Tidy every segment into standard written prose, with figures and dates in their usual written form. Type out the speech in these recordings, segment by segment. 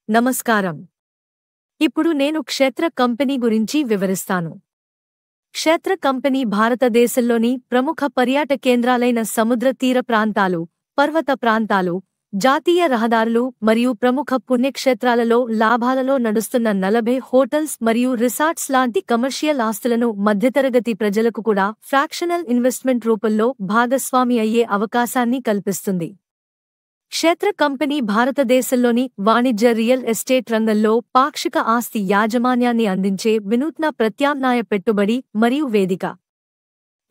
నమస్కారం. ఇప్పుడు నేను క్షేత్ర కంపెనీ గురించి వివరిస్తాను. క్షేత్ర కంపెనీ భారతదేశంలోని ప్రముఖ పర్యాటక కేంద్రాలైన సముద్ర తీర ప్రాంతాలు, పర్వత ప్రాంతాలు, జాతీయ రహదారులు మరియు ప్రముఖ పుణ్యక్షేత్రాలలో లాభాలలో నడుస్తున్న 40 హోటల్స్ మరియు రిసార్ట్స్ లాంటి కమర్షియల్ ఆస్తులను మధ్యతరగతి ప్రజలకు కూడా ఫ్రాక్షనల్ ఇన్వెస్ట్మెంట్ రూపంలో భాగస్వామి అయ్యే అవకాశాన్ని కల్పిస్తుంది. క్షేత్ర కంపెనీ భారతదేశంలోని వాణిజ్య రియల్ ఎస్టేట్ రంగంలో పాక్షిక ఆస్తి యాజమాన్యాన్ని అందించే వినూత్న ప్రత్యామ్నాయ పెట్టుబడి మరియు వేదిక.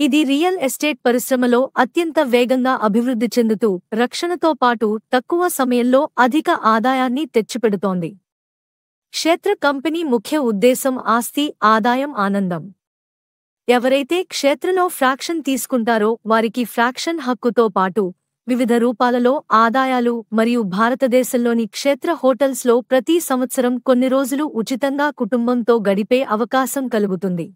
ఇది రియల్ ఎస్టేట్ పరిశ్రమలో అత్యంత వేగంగా అభివృద్ధి చెందుతూ రక్షణతో పాటు తక్కువ సమయంలో అధిక ఆదాయాన్ని తెచ్చిపెడుతోంది. క్షేత్ర కంపెనీ ముఖ్య ఉద్దేశం ఆస్తి, ఆదాయం, ఆనందం. ఎవరైతే క్షేత్రలో ఫ్రాక్షన్ తీసుకుంటారో వారికి ఫ్రాక్షన్ హక్కుతో పాటు వివిధ రూపాలలో ఆదాయాలు మరియు భారతదేశంలోని క్షేత్ర హోటల్స్లో ప్రతి సంవత్సరం కొన్ని రోజులు ఉచితంగా కుటుంబంతో గడిపే అవకాశం కలుగుతుంది.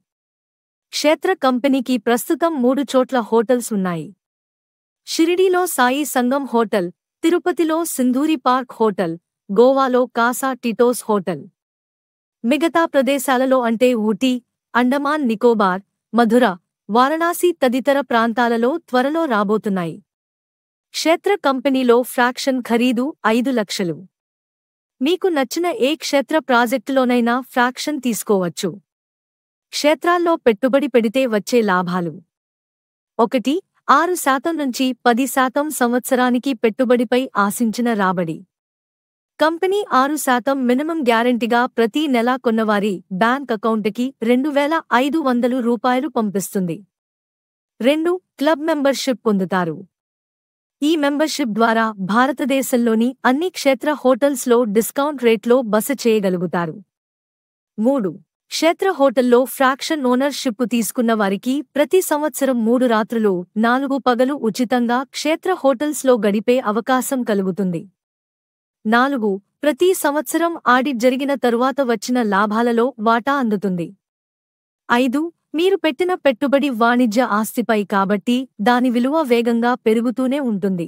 క్షేత్ర కంపెనీకి ప్రస్తుతం 3 చోట్ల హోటల్స్ ఉన్నాయి. షిరిడీలో సాయి సంగం హోటల్, తిరుపతిలో సింధూరి పార్క్ హోటల్, గోవాలో కాసా టిటోస్ హోటల్. మిగతా ప్రదేశాలలో అంటే ఊటీ, అండమాన్ నికోబార్, మధుర, వారణాసి తదితర ప్రాంతాలలో త్వరలో రాబోతున్నాయి. క్షేత్ర కంపెనీలో ఫ్రాక్షన్ ఖరీదు 5 లక్షలు. మీకు నచ్చిన ఏ క్షేత్ర ప్రాజెక్టులోనైనా ఫ్రాక్షన్ తీసుకోవచ్చు. క్షేత్రాల్లో పెట్టుబడి పెడితే వచ్చే లాభాలు: 1. 6% నుంచి 10% సంవత్సరానికి పెట్టుబడిపై ఆశించిన రాబడి. కంపెనీ 6% మినిమం గ్యారెంటీగా ప్రతి నెలా కొన్నవారి బ్యాంక్ అకౌంటుకి $2,500 పంపిస్తుంది. 2. క్లబ్ మెంబర్షిప్ పొందుతారు. ఈ మెంబర్షిప్ ద్వారా భారతదేశంలోని అన్ని క్షేత్ర హోటల్స్లో డిస్కౌంట్ రేట్లో బస చేయగలుగుతారు. 3. క్షేత్ర హోటల్లో ఫ్రాక్షన్ ఓనర్షిప్ తీసుకున్న వారికి ప్రతి సంవత్సరం 3 రాత్రులు 4 పగలు ఉచితంగా క్షేత్ర హోటల్స్లో గడిపే అవకాశం కలుగుతుంది. 4. ప్రతి సంవత్సరం ఆడిట్ జరిగిన తరువాత వచ్చిన లాభాలలో వాటా అందుతుంది. 5. మీరు పెట్టిన పెట్టుబడి వాణిజ్య ఆస్తిపై కాబట్టి దాని విలువ వేగంగా పెరుగుతూనే ఉంటుంది.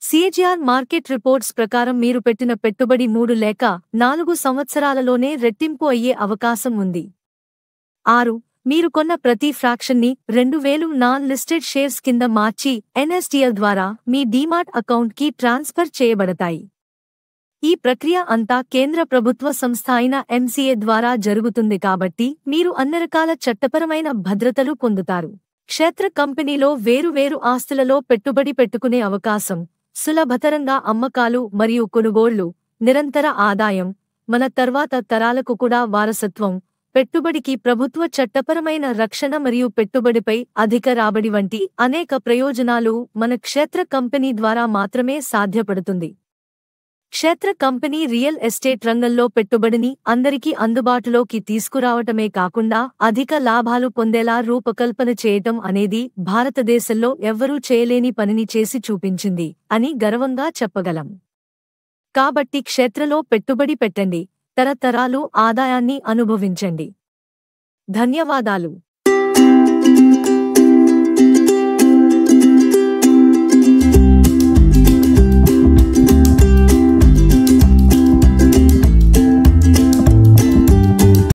సిఏజీఆర్ మార్కెట్ రిపోర్ట్స్ ప్రకారం మీరు పెట్టిన పెట్టుబడి 3 లేక 4 సంవత్సరాలలోనే రెట్టింపు అయ్యే అవకాశం ఉంది. 6. మీరు కొన్న ప్రతి ఫ్రాక్షన్ని 2000 నాన్ లిస్టెడ్ షేర్స్ కింద మార్చి ఎన్ఎస్డిఎల్ ద్వారా మీ డీమాట్ అకౌంట్కి ట్రాన్స్ఫర్ చేయబడతాయి. ఈ ప్రక్రియ అంతా కేంద్ర ప్రభుత్వ సంస్థ అయిన ఎంసీఏ ద్వారా జరుగుతుంది కాబట్టి మీరు అన్ని రకాల చట్టపరమైన భద్రతలు పొందుతారు. క్షేత్ర కంపెనీలో వేరువేరు ఆస్తులలో పెట్టుబడి పెట్టుకునే అవకాశం, సులభతరంగా అమ్మకాలు మరియు కొనుగోళ్లు, నిరంతర ఆదాయం, మన తర్వాత తరాలకు కూడా వారసత్వం, పెట్టుబడికి ప్రభుత్వ చట్టపరమైన రక్షణ మరియు పెట్టుబడిపై అధిక రాబడి వంటి అనేక ప్రయోజనాలు మన క్షేత్ర కంపెనీ ద్వారా మాత్రమే సాధ్యపడుతుంది. క్షేత్ర కంపెనీ రియల్ ఎస్టేట్ రంగంలో పెట్టుబడిని అందరికీ అందుబాటులోకి తీసుకురావటమే కాకుండా అధిక లాభాలు పొందేలా రూపకల్పన చేయటం అనేది భారతదేశంలో ఎవ్వరూ చేయలేని పనిని చేసి చూపించింది అని గర్వంగా చెప్పగలం. కాబట్టి క్షేత్రలో పెట్టుబడి పెట్టండి, తరతరాలు ఆదాయాన్ని అనుభవించండి. ధన్యవాదాలు.